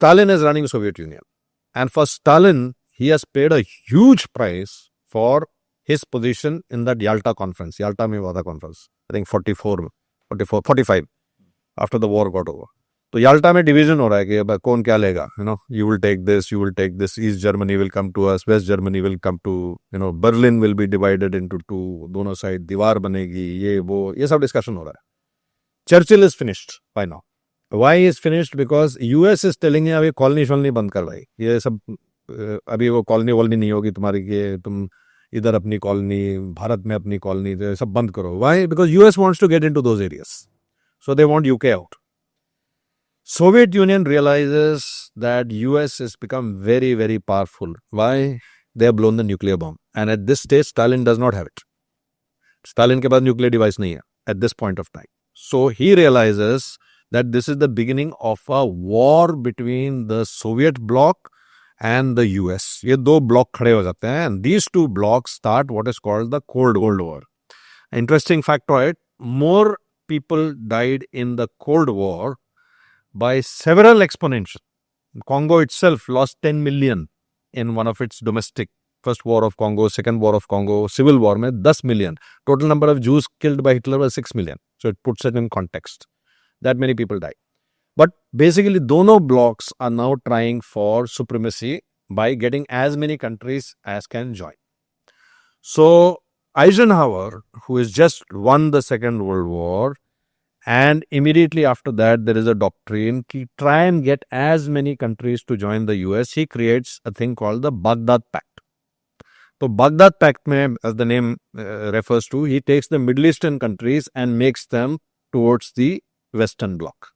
Stalin is running Soviet Union. And for Stalin, he has paid a huge price for his position in that Yalta conference. Yalta mein hua tha conference. I think 45 after the war got over. तो Yalta में division हो रहा है कि अब कौन क्या लेगा, you will take this, East Germany will come to us, West Germany will come to, Berlin will be divided into two, दोनों साइड दीवार बनेगी, ये सब डिस्कशन हो रहा है. Churchill is finished by now. Why is finished? Because US is telling है अभी कॉलोनी शॉलोनी बंद कर भाई, ये सब अभी वो कॉलोनी वॉलोनी नहीं होगी तुम्हारी कि तुम इधर अपनी कॉलोनी, भारत में अपनी कॉलोनी, तो सब बंद करो. Why? Because US wants to get into those areas. So they want UK out. Soviet Union realizes that US has become very, very powerful. Why? They have blown the nuclear bomb. And at this stage, Stalin does not have it. Stalin के पास nuclear device नहीं है at this point of time. So he realizes that this is the beginning of a war between the Soviet bloc and the US. ये दो bloc खड़े हो जाते हैं. And these two blocks start what is called the Cold War. Interesting factoid, more people died in the Cold War by several exponential. Congo itself lost 10 million in one of its domestic, first war of Congo, second war of Congo, civil war में 10 million. Total number of Jews killed by Hitler was 6 million. So it puts it in context. That many people died. But basically, dono blocks are now trying for supremacy by getting as many countries as can join. So Eisenhower, who has just won the Second World War, and immediately after that, there is a doctrine to try and get as many countries to join the US. He creates a thing called the Baghdad Pact. So Baghdad Pact, mein, as the name refers to, he takes the Middle Eastern countries and makes them towards the Western Bloc.